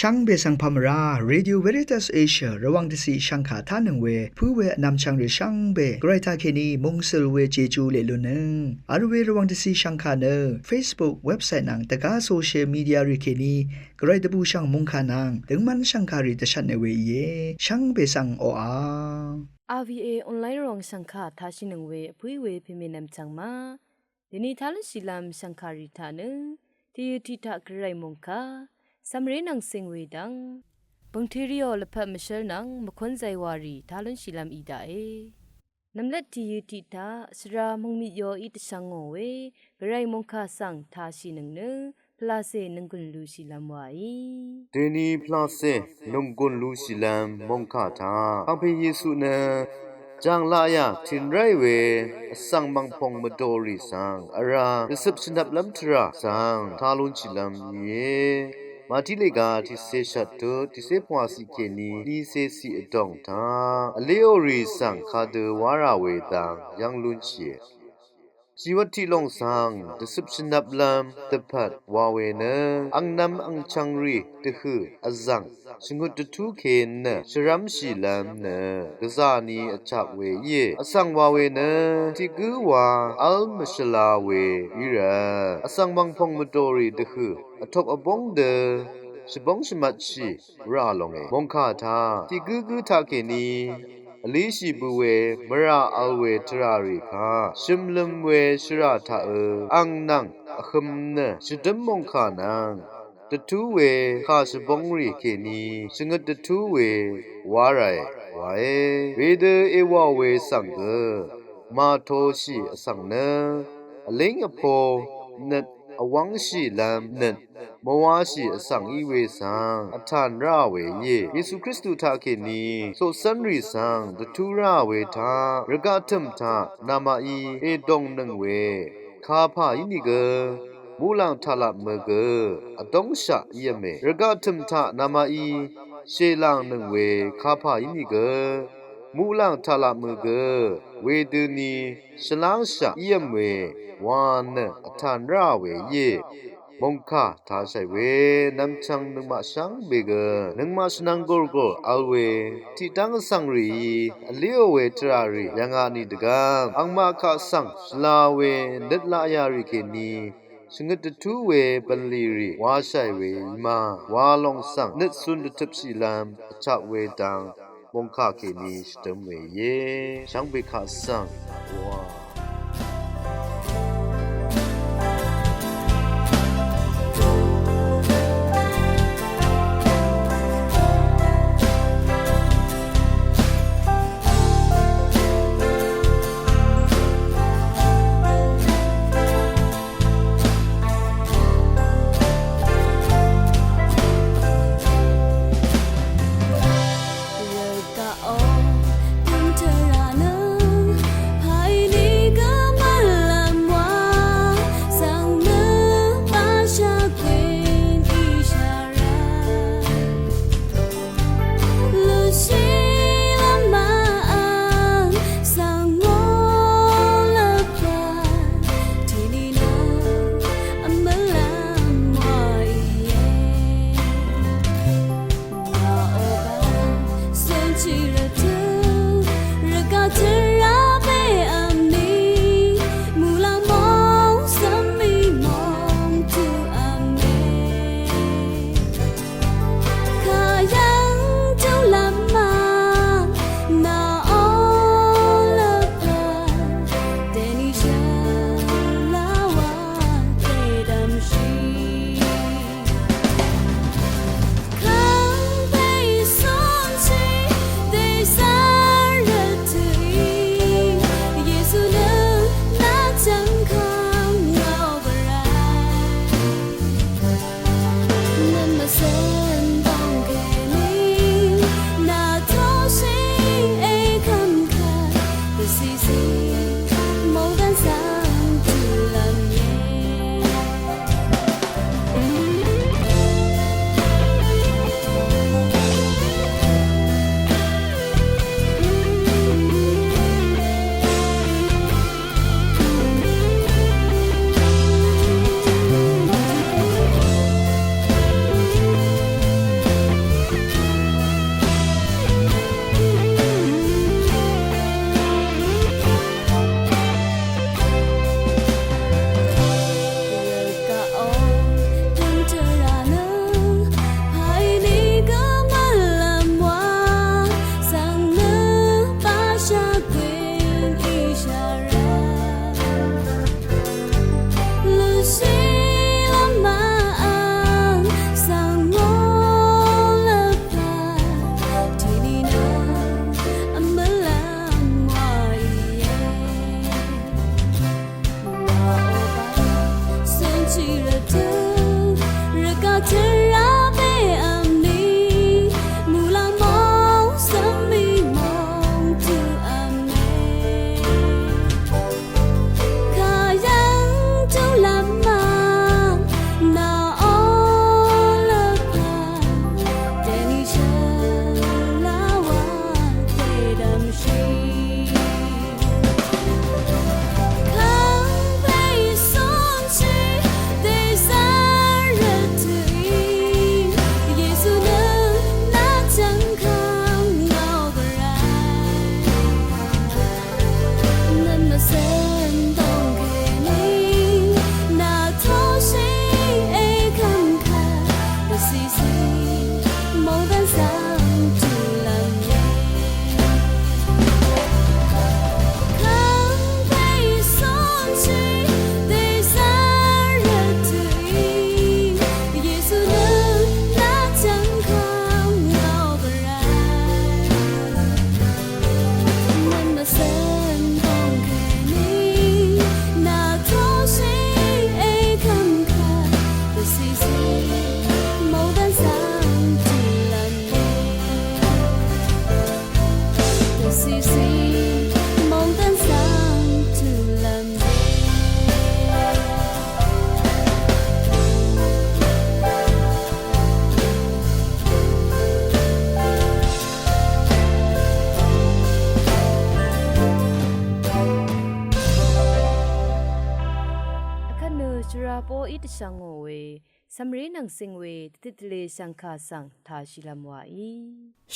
ช่างเบสังพามราเรดิโอเวริตัสเอเชียระวังที่สีช่างขาท่านึงเวผู้เวนำช่างหรือช่างเบไกรทาเคนีมงสลเวเจจูเลลุนึงอาร์เวระวังที่สีช่างขาเนอ Facebook เว็บไซต์นังตะกาโซเชียลมีเดียริเคนีไกรตะบูช่างมงขานังถึงมันช่างขาริตชันในเวเยช่างเบสังโออา RVA ออนไลน์รองสังขาทาชินึงเวผู้เวพิเมนำจังมาเดนิทาลศิลามสังขาริธานึที่ทิทากไรมงคาสำเร็จนังเซงเวดังบางทีเรียวละพัดมิเชลนังมคนใจวารีทาลศิลามอีดาเอนำเล็ดที่ทิทาสรามงมิโยอิตสังโงเวกไรมงคาสังทาชินึงเนพลาเซนึงกุลลูศิลามวายเดนีพลาเซนุงกุลลูศิลามมงคาทาอังเพเยซูเนจางลายาทินไรเวสังมังพงมโดริสังอาราดิสบชนับลัมทราสังทาลุนชิลัมเยมาที่เลกาที่เซชัดตุที่เซพวาสิเคนีดีเซซีอดองทาอเลโอริสังคาเดวาราเวตังยังลุนเชียชีวิตที่ลงสังดิสบชนับลัมตะพัดวาเวเนอังนำอังชังรีตะคืออซังชงุดทุเคนเนชรัมชีลัมเนกษานีอจักเวเยอสังวาเวเนที่กูวาอัลมชลาเวอีระอสังบังพงมโดรีตะคืออทกอบงเดชบงชมัดชีราลงเอมงคาทาที่กูทาเคนีอลิชิบุเวมราอัลเวทราริคาชิมลมเวชราทาอังนังอคมเนชดมมงคานังตะทูเวข้าชบงรีเคนีชงตะทูเววาไรวาเวเดเอวาเวสังเกมาโทชีอสังเนอลิงอโพเนอวังชีลามเนมวาชีอสังอีเวสังอทานราเวเยเยซูคริสต์ทาเคนีโซสันรีสังตะทูราเวทารกาทึมทานามาอีเอดงนึงเวคาพายินิเกมูลังทาละเมเกอดงชะเยเมรกาทึมทานามาอีเชลังนึงเวคาพายินิเกมูลังทาละเมเกเวดนีชลังชะเยเมวานอทานราเวเยมงคาทาใช้เวนำชังนึงมาชังเบเกนึงมาสนังกอลกอลอัลเวที่ตั้งสังรีอเลโอเวทรารียังอานิดกามอังมาคาสังสลาเวเด็ดลายาริเคนีชงตทูเวปันลีรีวาใช้เวมาวาลองสังนึดสุนทบศิลามจักเวดังมงคาเคนีสตมเวเยชังเบคาสังวาพ波伊的上我为สำเร็จนังสิงเวติดเลสังคาสังทาชิลามวาอี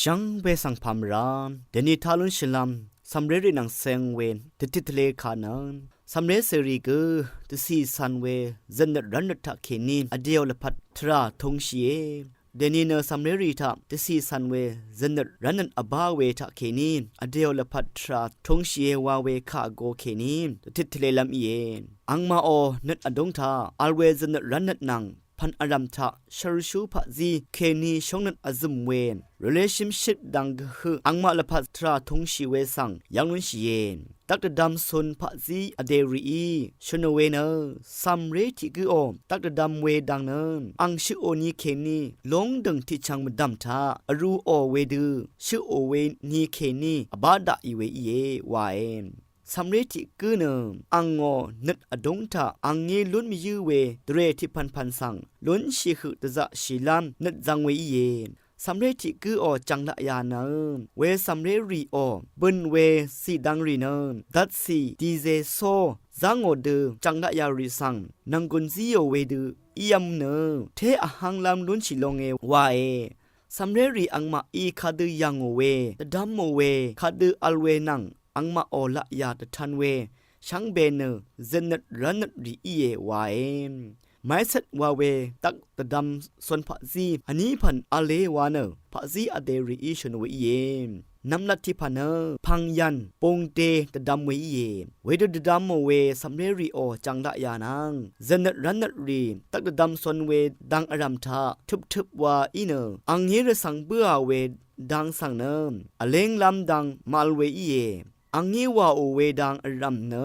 ช่างเบสังพามรามเดนิทาลุนชิลามสำเร็จนังเซงเวนติดเลขานันสำเร็จเสรีกือติสีสันเวเจนรันทักเขนินอเดียวละพัดทราทงชีเอเดนิเนสำเร็จทักติสีสันเวเจนรันอบาเวทักเขนินอเดียวละพัดทราทงชีเอวาเวคาโกเขนินติดเลลำเอ็นอังมาโอนัดอดงทาอัลเวเจนรันนังพันอารามทะชารุชูพะซีเคนีชงนันอซุมเวน relationship ดังคืออังมาละพัทราทงชีเวสังยังนุนชีเยนตักตะดัมซุนพะซีอเดรีชนเวเนซัมเรติกืออตักตะดัมเวดังเนอังชิโอนีเคนีลงดึงที่ชังมดัมทาอรูโอเวดือชิโอเวนีเคนีอบาดาอีเวเยวาเอนสำเร็จที่กืนอังงอนึดอดงทาอังเงลุนมียูเวเดรที่พันสังลุนชีคือตะจะชีลามนึดจังเวเยนสำเร็จที่กืออจังละยานเวสำเร็จรีอบุนเวสีดังรีนดัดสีดีเจโซจังโอเดจังละยารีสังนังกุนซีโอเวดือียมเนเทอหังลามลุนชิลงเอวาเอสำเร็จรีอังมาอีคาดือยังโอเวตะดัมโอเวคาดืออัลเวนังอังมาโอละยาตะทันเวชังเบเนเจนนัดรันนัดรีเอวาเอไม่เสดว่าเวตักตะดำส่วนพะซีอันนี้พันอาเลวาเนพะซีอเดรีอีชนเวเยน้ำลัดที่พันพังยันปงเตตะดำเวเยเวดตะดำโมเวสัมเรรีโอจังละยานังเจนนัดรันนัดรีตักตะดำส่วนเวดังอารามทาทึบว่าอีเนอังเยระสังเบื่อเวดังสังเนอเลงลำดังมาลเวเยอังงี้ว่าโอเวดังอรัมเน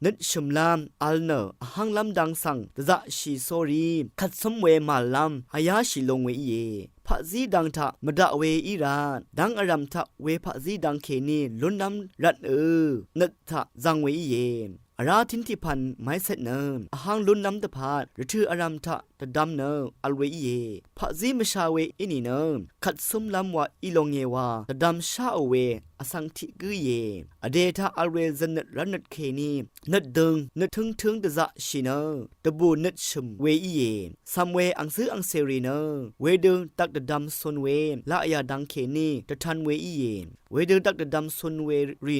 นึดชุมลามอัลเนหังลำดังสังตะจะชีโซรีขัดสมเวมาลำอายาชิลงเวเยพะซีดังทะมดะเวอีรานดังอรัมทะเวพะซีดังเคนีลุนน้ำรัดนึดทะจังเวเยอาราทินที่พันไม้เสนอหังลุนน้ำตะพาดหรือถืออารามทะตะดำอัลเวเยพะซีมชาเวอินีขัดสมลำว่าอีลงเยวาตะดำชาเวอสังทิกุเยอเดทาอัลเวซันรันนัดเคนีนัดดึงนัดถึงตะจะชินตะบูนัดชุมเวอีเยซัมเวอังซื้ออังเซรีเวดึงตักตะดำซนเวละยาดังเคนีตะทันเวอีเยเวดึงตักตะดำซนเวรี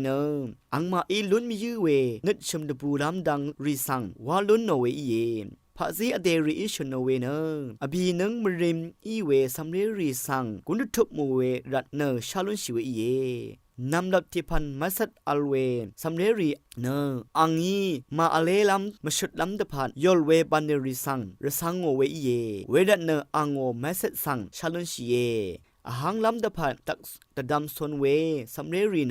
อังมาอีลุนมียูเวนัดชุมตะบูลำดังรีสังวาลุนโนเวอีเยพะซีอเดรีอิชโนเวอบีนังมริมอีเวซัมเรรีสังกุนทุบมูเวรัตเนชาลุนชิเวอีเยนำลับที่พันมัสัดอัลเวสัมเรรีอังยีมาอเลลัมมชุดลัมตะพันยอลเวบันเดรีสังระสังโงเวอีเยเวดัตเนอังโงมัสัดสังชาลุนชิเยอาหังลำตะพันตักตะดำซนเวสัมเรรี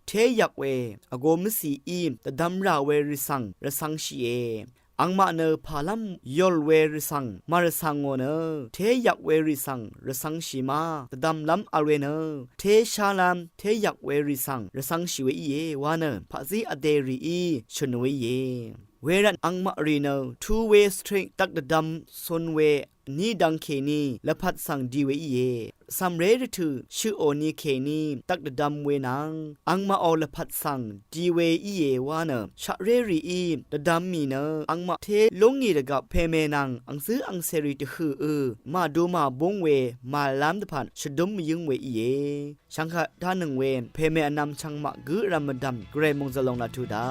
เทยักเวอโกมสีอีมตะดำราเวริสังระสังชีเอ อังมาเนพาลัมยอลเวริสังมารสังโงเนเทยักเวริสังรสังชิมาตดำลำอาเรเนเทชาลัมเทยักเวริสังรสังชิเวเยวาเนพะซีอเดรีอีชนเวเยเวรันอังมารีเนtwo way string ตักดำซนเวนี่ดังเคนีและพัดสังดีเวเยซัมเรดทูชื่อโอนีเคนีตักดำเวนังอังมาออละพัดสังดีเวอีเยวาเนชะเรรีอีดดำมีเนอังมาเทลงงีดกับเพเมนังอังซื้ออังเซรีตคือมาดูมาบงเวมาลามตะพันชดุมยึงเวอีเยชังคะท่าหนึ่งเวเพเมอนำชังมะกุรามดัมเกรมงจะลงนาทูดา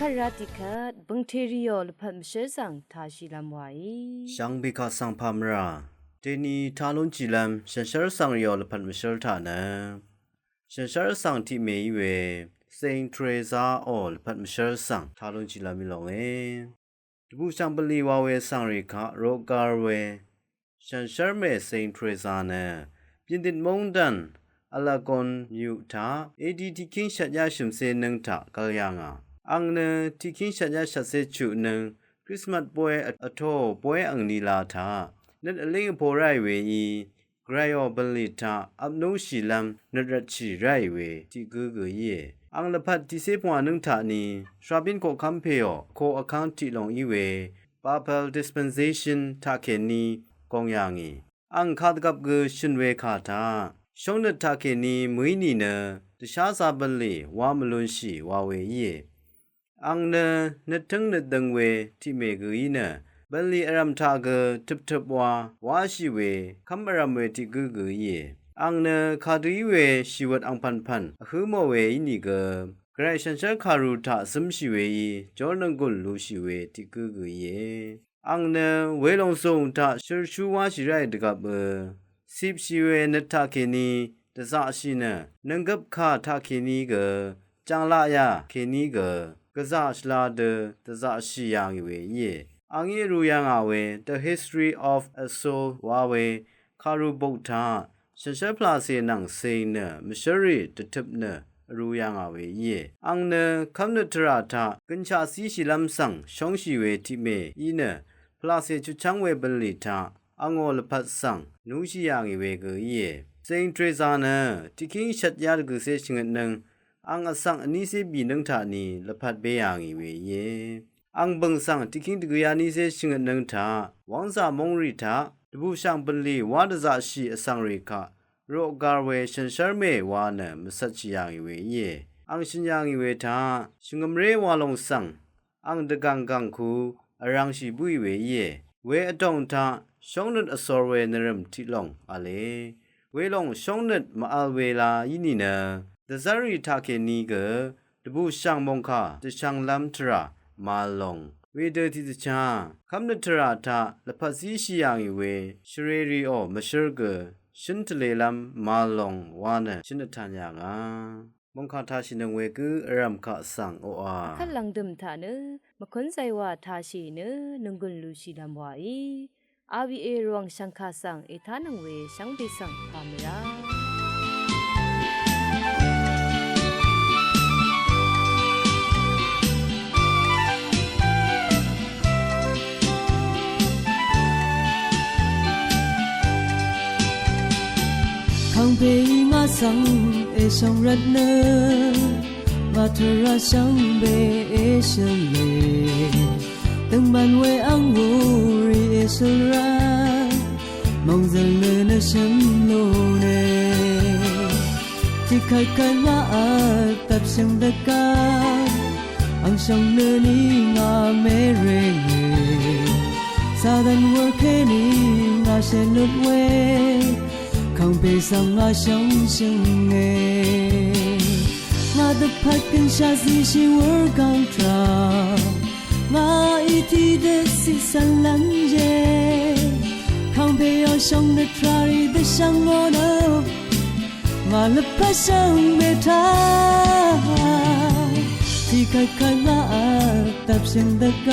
คาราติคัดบังเทริโอลพัมเชสังทาชิลามไวช่างเบคาสังพามราเดนีทาลุนจิลัมฉันชร์สังยอลพันมิเชลทานะฉันชร์สังที่เมยเวเซนเทรซาออลพันมิเชลสังทาลุนจิลามิลงตบุชังบลีวาเวสังริคาโรกาเวฉันชร์เมเซนเทรซานะพินดินมงดันอลากอนยูทาเอดีที่คิงชัดยาชุมเซนึงทากลยังอังเนที่คิงชัดยาชัดเซจุนึงคริสต์มาสป่วยอโทป่วยอังนีลาทานั่นอลิงโพไรเวอีไกรโอบลิทาอับนูชิลัมนรัชชีไรเวที่กูกูเยอังละพัดที่เซปวานึงทานีชราบินโคคัมเพโอโคอคันที่ลงอีเวปาเปลดิสเพนเซชันทาเคนีกองยังอีอังคาดกับกูชุนเวคาทาช่องนัดทาเคนีมือนีเนตชาซาบลีวามลุนชีวาเวเยอังเนนัดทั้งนัดดังเวที่เมกุยเนบลีอรัมทากทึบทึบวาชิเวคัมอรัมเวที่กุกุเยอังเนคาดุยเวชีวัดอังพันพันฮือโมเวอินิกไกรชันชันคารุทาซึมชิเวจอนังกุลลูชิเวที่กุกุเย อังเนเวลงส่งทะชูชูวาชิไรดกับสิบชีเวนทะเคนีตะซะชินะนังกับคาทะเคนีกะจังละยาเคนีกะกะซะชลาเดตะซะชิยังเวเยอังเยรูยังอาเว The History of a Soul วาเวคารุบุตธาฉันเชพลาเสนังเซเนมชริตะทึบเนรูยังอาเวเยอังเนคัมเนตราทะกัญชาสีชิลัมสังชองชีเวทิเมอีเนพลาเสจุชังเวบลิทาอังโอลพัสสังนูชิยังเวเกเยเซงเทรซาเนติคิงชัดยาดกุเซชิงนังอังอสังอนิเซบีนังทานีลพัดเบยังเวเยอังบังสังติคิงตกยานิเซชิงนังทาวังซามงริทาตบุช่างบลีวาดซาชีอสังริกาโรกาเวชันชาร์เมวานะมสัจยังเวเยอังชินยังเวทาชิงมเรวาลงสังอังดกังกังคูอรังชีบุยเวเยเวอดองทาช่องนัดอสอร์เวนรมทิลงอะเลเวลงช่องนัดมาอัลเวลายินีนะดะซาริทาเคนีเกตบุช่างมงคาตช่างลัมทรามาลงเวเดติตชาคัมนตราทาละพัสีชิยังเวชเรรีโอมชรเกชินทเลลัมมาลงวานะชินทัญญางามงคาทาชินงเวกุอรัมคะสังโออาขันหลังดมทาเนมคนใจว่าทาชีเนนงกุลลูชีดำวาอีRVA รวงสังคาสังเอทานังเวสังเบสังพามรา康贝马桑诶上热呢，马特拉上贝诶是嘞，等满为安乌里诶是啦，梦着了那什么呢？只开开那阿达上的歌，昂上了你阿没人诶，撒旦我看你阿些路way。康贝桑啊，相信哎，我的拍跟下是是我刚抓，我一提的是三两节，康贝要上的tra리的上我呢，我的拍上没他，提开开我搭上的歌，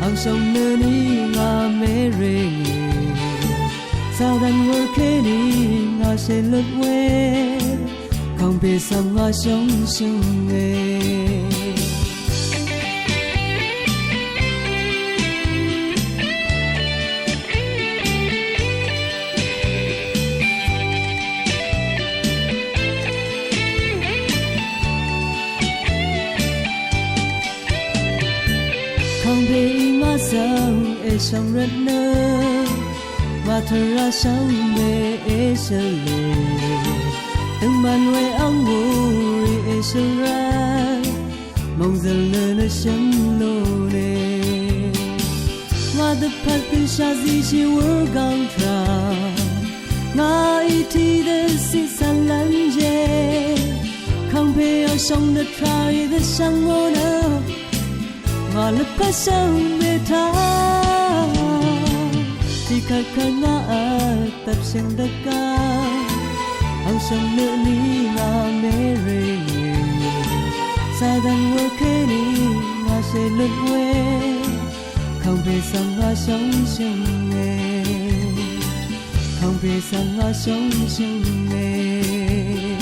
昂上了你我没人。撒旦我看你那些乐味，康贝桑啊相信哎。康贝马桑爱上人呢。马特拉上贝诶是嘞，等满为安乌里诶是啦，梦着了那什么嘞？我的拍跟下子是我刚抓，我一提的是三两节，康贝要上的tra리的上我呢，我的拍上没他。Di kakana tập sang đất ca, ang sang nợ ni nga mere, sa dan wo keni nga se lut we, không về sang nga song song nghe, không về sang nga song song nghe.